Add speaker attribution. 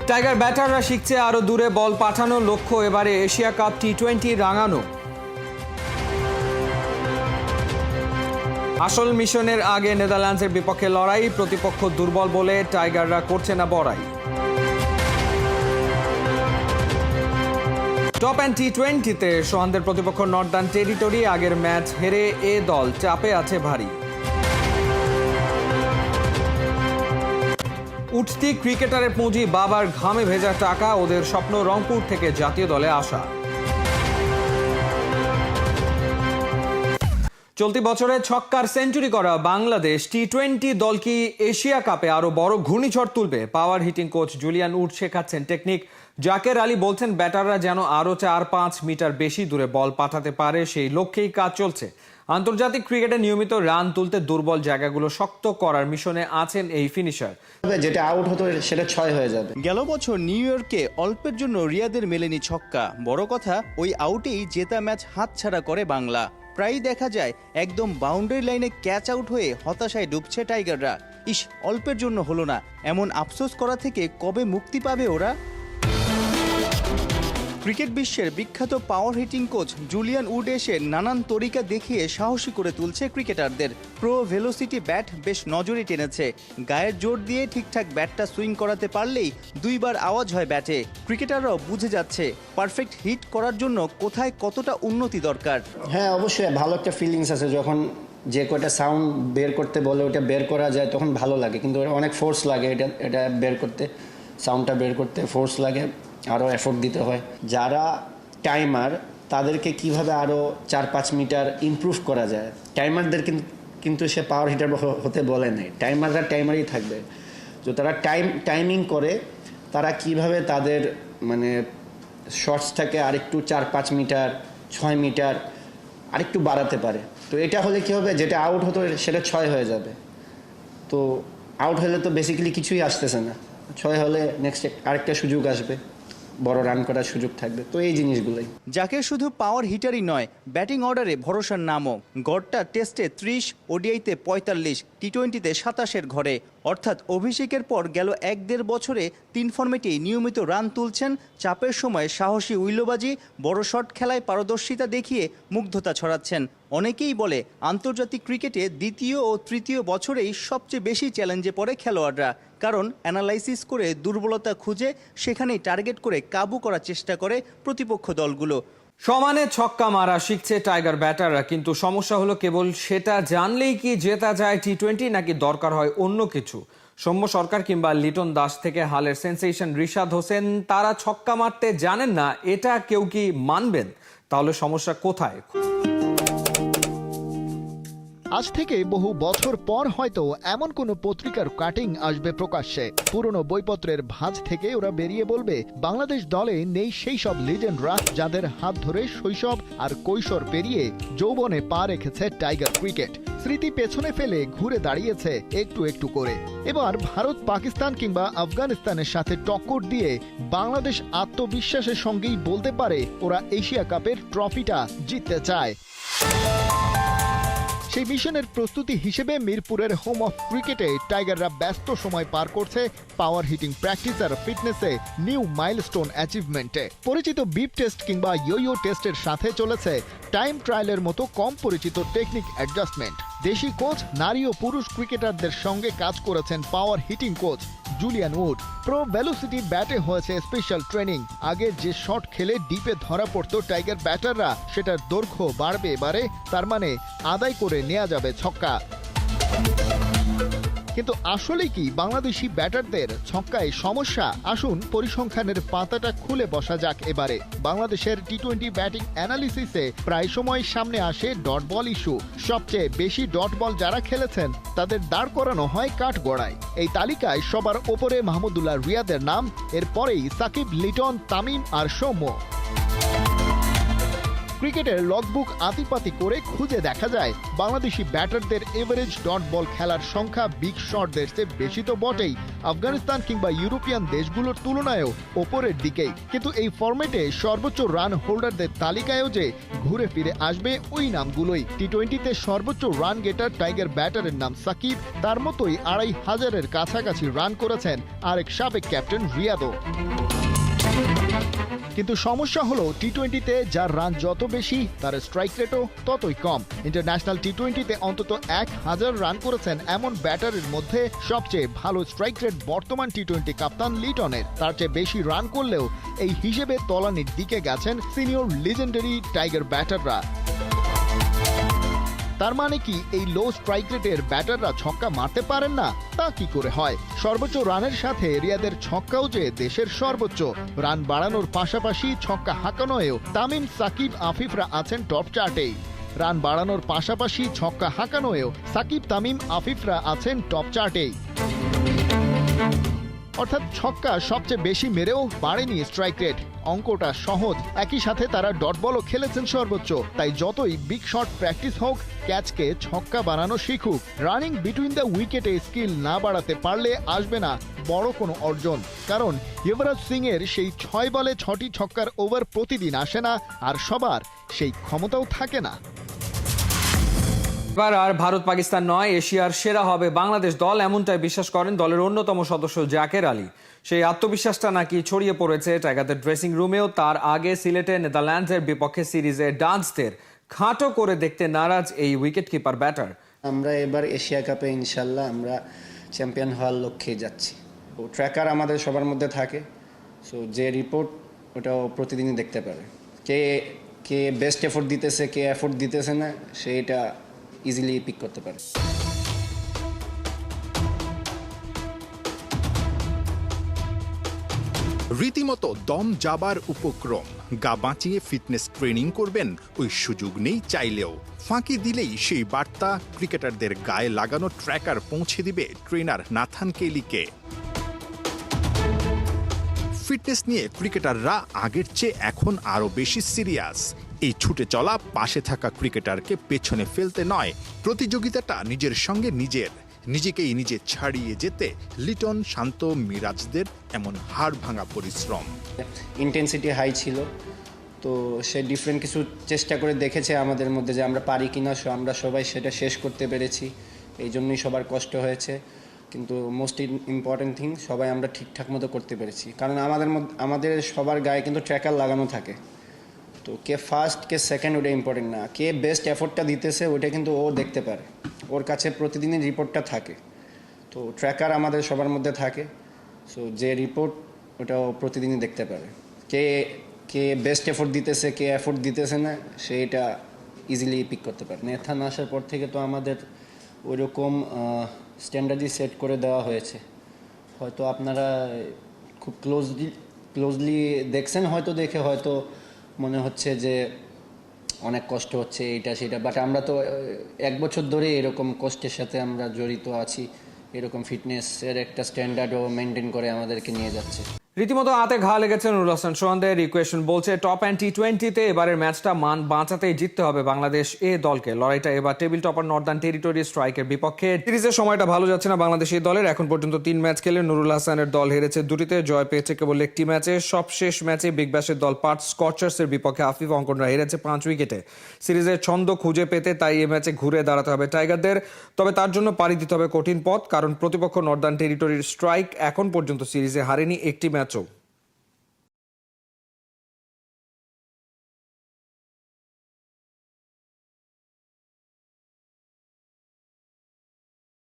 Speaker 1: Tiger ব্যাটাররা শিখছে আরো দূরে বল পাঠানোর লক্ষ্য এবারে এশিয়া কাপ টি-20 রাঙানো। আসল মিশনের আগে নেদারল্যান্ডসের বিপক্ষে লড়াই, প্রতিপক্ষ দুর্বল বলে টাইগাররা করছে না বড়াই। টপ অ্যান্ড টি-20তে সোহানদের প্রতিপক্ষ নর্দার্ন টেরিটরি, আগের ম্যাচ হেরে এ দল চাপে আছে ভারী। উঠতি ক্রিকেটারের পুঁজি, বাবার ঘামে ভেজা টাকা, ওদের স্বপ্ন রংপুর থেকে জাতীয় দলে আসা। চলতি বছরে ছক্কার সেঞ্চুরি করা বাংলাদেশ টি-20 দল কি এশিয়া কাপে আরো বড় ঘূর্ণিঝড় তুলবে? পাওয়ার হিটিং কোচ জুলিয়ান উড শেখাচ্ছেন টেকনিক। জাকের আলী বলছেন ব্যাটাররা যেন আরো 4-5 মিটার বেশি দূরে বল পাঠাতে পারে, সেই লক্ষ্যেই কাজ চলছে। আন্তর্জাতিক ক্রিকেটে নিয়মিত রান তুলতে দুর্বল জায়গাগুলো শক্ত করার মিশনে আছেন এই ফিনিশার।
Speaker 2: যেটা আউট হতো সেটা 6 হয়ে যাবে।
Speaker 3: গেল বছর নিউ ইয়র্কে অল্পের জন্য রিয়াদের মেলেনি ছক্কা। বড় কথা, ওই আউটেই জেতা ম্যাচ হাতছাড়া করে বাংলা। প্রায়ই দেখা যায় একদম বাউন্ডারি লাইনে ক্যাচ আউট হয়ে হতাশায় ডুবছে টাইগাররা। ইস, অল্পের জন্য হলো না, এমন আফসোস করা থেকে কবে মুক্তি পাবে ওরা? ক্রিকেট বিশ্বের বিখ্যাত পাওয়ার হিটিং কোচ জুলিয়ান উড এসে নানান তরিকা দেখিয়ে সাহসী করে তুলছে ক্রিকেটারদের। প্রো ভেলোসিটি ব্যাট বেশ নজরে টেনেছে। গায়ের জোর দিয়ে ঠিকঠাক ব্যাটটা সুইং করাতে পারলেই 2 বার আওয়াজ হয় ব্যাটে। ক্রিকেটাররাও বুঝে যাচ্ছে পারফেক্ট হিট করার জন্য কোথায় কতটা উন্নতি দরকার।
Speaker 2: হ্যাঁ, অবশ্যই ভালো একটা ফিলিংস আছে যখন যে কয়টা সাউন্ড বের করতে বলে ওটা বের করা যায়, তখন ভালো লাগে। কিন্তু অনেক ফোর্স লাগে এটা বের করতে, সাউন্ডটা বের করতে ফোর্স লাগে, আরও এফোর্ট দিতে হয়। যারা টাইমার তাদেরকে কিভাবে আরও 4-5 মিটার ইমপ্রুভ করা যায়, টাইমারদের কিন্তু সে পাওয়ার হিটার হতে বলে নাই। টাইমাররা টাইমারই থাকবে। তো তারা টাইমিং করে তারা কিভাবে তাদের মানে শর্টসটাকে আরেকটু 4-5 মিটার 6 মিটার আরেকটু বাড়াতে পারে। তো এটা হলে কী হবে, যেটা আউট হতো সেটা 6 হয়ে যাবে। তো আউট হলে তো বেসিক্যালি কিছুই আসতেছে না, 6 হলে নেক্সট আরেকটা সুযোগ আসবে, বড় রান করার সুযোগ থাকবে। তো এই জিনিসগুলোই।
Speaker 3: যাকে শুধু পাওয়ার হিটারই নয়, ব্যাটিং অর্ডারে ভরসার নামও। গড়টা টেস্টে 30, ওডিআইতে 45, টি-20তে 27-এর ঘরে। অর্থাৎ অভিষেকের পর গেল 1-1.5 বছরে 3 ফর্মেটেই নিয়মিত রান তুলছেন। চাপের সময় সাহসী উইলোবাজি, বড় শট খেলায় পারদর্শিতা দেখিয়ে মুগ্ধতা ছড়াচ্ছেন। অনেকেই বলে আন্তর্জাতিক ক্রিকেটে দ্বিতীয় ও তৃতীয় বছরেই সবচেয়ে বেশি চ্যালেঞ্জে পড়ে খেলোয়াড়রা। কারণ অ্যানালাইসিস করে দুর্বলতা খুঁজে সেখানেই টার্গেট করে কাবু করার চেষ্টা করে প্রতিপক্ষ দলগুলো।
Speaker 1: সমানে ছক্কা মারা শিখছে টাইগার ব্যাটাররা, কিন্তু সমস্যা হলো কেবল সেটা জানলেই কি জেতা যায় টি-20, নাকি দরকার হয় অন্য কিছু? সৌম্য সরকার কিংবা লিটন দাস থেকে হালের সেন্সেশন রিশাদ হোসেন, তারা ছক্কা মারতে জানেন না, এটা কেউ কি মানবেন? তাহলে সমস্যা কোথায়?
Speaker 4: আজ থেকে বহু বছর পর হয়তো এমন কোনো পত্রিকার কাটিং আসবে প্রকাশ্যে। পুরনো বইপত্রের ভাঁজ থেকে ওরা বেরিয়ে বলবে বাংলাদেশ দলে নেই সেই সব লিজেন্ডরা যাদের হাত ধরে শৈশব আর কৈশোর পেরিয়ে যৌবনে পা রেখেছে টাইগার ক্রিকেট। স্মৃতি পেছনে ফেলে ঘুরে দাঁড়িয়েছে একটু একটু করে। এবার ভারত, পাকিস্তান কিংবা আফগানিস্তানের সাথে টক্কর দিয়ে বাংলাদেশ আত্মবিশ্বাসের সঙ্গেই বলতে পারে ওরা এশিয়া কাপের ট্রফিটা জিততে চায়। সেই মিশনের প্রস্তুতি হিসেবে মিরপুরের হোম অফ ক্রিকেটে টাইগাররা ব্যস্ত সময় পার করছে পাওয়ার হিটিং প্র্যাকটিস আর ফিটনেসে নিউ মাইলস্টোন অ্যাচিভমেন্টে। পরিচিত বিপ টেস্ট কিংবা ইয়ো টেস্টের সাথে চলেছে টাইম ট্রায়ালের মতো কম পরিচিত টেকনিক অ্যাডজাস্টমেন্ট। দেশি কোচ, নারী ও পুরুষ ক্রিকেটারদের সঙ্গে কাজ করেছেন পাওয়ার heating coach Julian would. Pro velocity ব্যাটে হয়েছে স্পেশাল ট্রেনিং। আগে যে শট খেলে ডিপে ধরা পড়তো টাইগার ব্যাটাররা, সেটার দৈর্ঘ্য বাড়বে এবারে। তার মানে আদায় করে নেওয়া যাবে ছক্কা। কিন্তু আসলে কি বাংলাদেশি ব্যাটারদের ছক্কায় সমস্যা? আসুন পরিসংখ্যানের পাতাটা খুলে বসা যাক এবারে। বাংলাদেশের টি-20 ব্যাটিং অ্যানালিসিসে প্রায় সময় সামনে আসে ডট বল ইস্যু। সবচেয়ে বেশি ডট বল যারা খেলেছেন তাদের দাঁড় করানো হয় কাঠগড়ায়। এই তালিকায় সবার ওপরে মাহমুদুল্লাহ রিয়াদের নাম, এরপরেই সাকিব, লিটন, তামিম আর সৌম্য। ক্রিকেটের লগবুক আতিপাতি করে খুঁজে দেখা যায় বাংলাদেশি ব্যাটারদের এভারেজ ডট বল খেলার সংখ্যা বিগ শটদের চেয়ে বেশি তো বটেই, আফগানিস্তান কিংবা ইউরোপিয়ান দেশগুলোর তুলনায়ও ওপরের দিকেই। কিন্তু এই ফরম্যাটে সর্বোচ্চ রান হোল্ডারদের তালিকায়ও যে ঘুরে ফিরে আসবে ওই নামগুলোই। টি-20তে সর্বোচ্চ রান গেটার টাইগার ব্যাটারের নাম সাকিব, তার মতোই 2,500-এর কাছাকাছি রান করেছেন আরেক সাবেক ক্যাপ্টেন রিয়াদও। কিন্তু সমস্যা হলো টি-20তে যার রান যত বেশি তার স্ট্রাইক রেটও ততই কম। ইন্টারন্যাশনাল টি-20তে অন্তত 1,000 রান করেছেন এমন ব্যাটারের মধ্যে সবচেয়ে ভালো স্ট্রাইক রেট বর্তমান টি-20 কাপ্তান লিটনের। তার চেয়ে বেশি রান করলেও এই হিসেবে তলানির দিকে গেছেন সিনিয়র লিজেন্ডারি টাইগার ব্যাটাররা। তার মানে কি এই লো স্ট্রাইক রেটের ব্যাটাররা ছক্কা মারতে পারেন না? তা কি করে হয়? সর্বোচ্চ রানের সাথে রিয়াদের ছক্কাও যে দেশের সর্বোচ্চ। রান বাড়ানোর পাশাপাশি ছক্কা হাঁকানোয়ও তামিম, সাকিব, আফিফরা আছেন টপ চার্টেই। রান বাড়ানোর পাশাপাশি ছক্কা হাঁকানোয়ও সাকিব, তামিম, আফিফরা আছেন টপ চার্টেই। অর্থাৎ ছক্কা সবচেয়ে বেশি মেরেও বাড়েনি স্ট্রাইক রেট। অঙ্কটা সহজ। একই সাথে তারা ডট বলও খেলেছেন সর্বোচ্চ। তাই যতই বিগ শট প্র্যাকটিস হোক, ক্যাচকে ছক্কা বানানো শিখুক, রানিং বিটুইন দ্য উইকেটে স্কিল না বাড়াতে পারলে আসবে না বড় কোনো অর্জন। কারণ যুবরাজ সিং এর সেই 6 বলে 6টি ছক্কার ওভার প্রতিদিন আসে না, আর সবার সেই ক্ষমতাও থাকে না।
Speaker 1: এবার আর ভারত পাকিস্তান নয়, এশিয়ার সেরা হবে বাংলাদেশ দল, এমনটাই বিশ্বাস করেন দলের অন্যতম সদস্য জাকের আলী। সেই আত্মবিশ্বাসটা নাকি ছড়িয়ে পড়েছে টাইগারদের ড্রেসিং রুমেও। তার আগে সিলেটে নেদারল্যান্ডসের বিপক্ষে সিরিজে ডান্সদের খাটো করে দেখতে নারাজ এই উইকেট কিপার ব্যাটার।
Speaker 2: আমরা এবার এশিয়া কাপে ইনশাল্লাহ আমরা চ্যাম্পিয়ন হওয়ার লক্ষ্যে যাচ্ছি। ও ট্র্যাকার আমাদের সবার মধ্যে থাকে, সো যে রিপোর্ট ওটাও প্রতিদিনই দেখতে পারে। কে কে বেস্ট এফোর্ট দিতেছে, কে এফোর্ট দিতেছে না, সেইটা ইজিলি পিক করতে পারে।
Speaker 5: রীতিমতো দম যাবার উপক্রম। গা বাঁচিয়ে ফিটনেস ট্রেনিং করবেন, ওই সুযোগ নেই চাইলেও। ফাঁকি দিলেই সেই বার্তা ক্রিকেটারদের গায়ে লাগানো ট্র্যাকার পৌঁছে দিবে ট্রেনার নাথান কেলিকে। ফিটনেস নিয়ে ক্রিকেটাররা আগের চেয়ে এখন আরও বেশি সিরিয়াস। এই ছুটে চলা পাশে থাকা ক্রিকেটারকে পেছনে ফেলতে নয়, প্রতিযোগিতাটা নিজের সঙ্গে নিজেকেই নিজে ছাড়িয়ে যেতে লিটন, শান্ত, মিরাজদের এমন হাড় ভাঙা পরিশ্রম।
Speaker 2: ইন্টেন্সিটি হাই ছিল, তো সে ডিফারেন্ট কিছু চেষ্টা করে দেখেছে আমাদের মধ্যে যে আমরা পারি কিনা। আমরা সবাই সেটা শেষ করতে পেরেছি, এই জন্যই সবার কষ্ট হয়েছে। কিন্তু মোস্ট ইম্পর্টেন্ট থিং, সবাই আমরা ঠিকঠাক মতো করতে পেরেছি। কারণ আমাদের সবার গায়ে কিন্তু ট্র্যাকার লাগানো থাকে, তো কে ফার্স্ট কে সেকেন্ড ওটা ইম্পর্টেন্ট না, কে বেস্ট এফোর্টটা দিতেছে ওটা কিন্তু ও দেখতে পারে, ওর কাছে প্রতিদিনের রিপোর্টটা থাকে। তো ট্র্যাকার আমাদের সবার মধ্যে থাকে, সো যে রিপোর্ট ওটাও প্রতিদিনই দেখতে পারে। কে কে বেস্ট এফোর্ট দিতেছে, কে এফোর্ট দিতেছে না, সেইটা ইজিলি পিক করতে পারে। নেথান আসার পর থেকে তো আমাদের ওইরকম স্ট্যান্ডার্ডই সেট করে দেওয়া হয়েছে। হয়তো আপনারা খুব ক্লোজলি দেখছেন, হয়তো দেখে হয়তো মনে হচ্ছে যে অনেক কষ্ট হচ্ছে এইটা সেটা, বাট আমরা তো 1 বছর ধরে এরকম কষ্টের সাথে আমরা জড়িত আছি। এরকম ফিটনেসের একটা স্ট্যান্ডার্ডও মেনটেন করে আমাদেরকে নিয়ে যাচ্ছে।
Speaker 1: রীতিমতো হাতে ঘা লেগেছে নুরুল হাসান সোহানদের। ইকুয়েশন বলছে টপ অ্যান্ড টি-20তে এবারের ম্যাচটা মান বাঁচাতেই জিততে হবে বাংলাদেশ এ দলকে। লড়াইটা এবার টেবিল টপার নর্দার্ন টেরিটরি স্ট্রাইকের বিপক্ষে। সিরিজের সময়টা ভালো যাচ্ছে না বাংলাদেশ এই দলের। এখন পর্যন্ত 3 ম্যাচ খেলে নুরুল হাসানের দল হেরেছে 2টিতে, জয় পেয়েছে কেবল 1টি ম্যাচে। সব শেষ ম্যাচে বিগ ব্যাশের দল পার্থ স্কচার্সের বিপক্ষে আফিফ অঙ্কনরা হেরেছে 5 উইকেটে। সিরিজের ছন্দ খুঁজে পেতে তাই এই ম্যাচে ঘুরে দাঁড়াতে হবে টাইগারদের। তবে তার জন্য পাড়ি দিতে হবে কঠিন পথ, কারণ প্রতিপক্ষ নর্দার্ন টেরিটরির স্ট্রাইক এখন পর্যন্ত সিরিজে হারেনি 1টি ম্যাচও।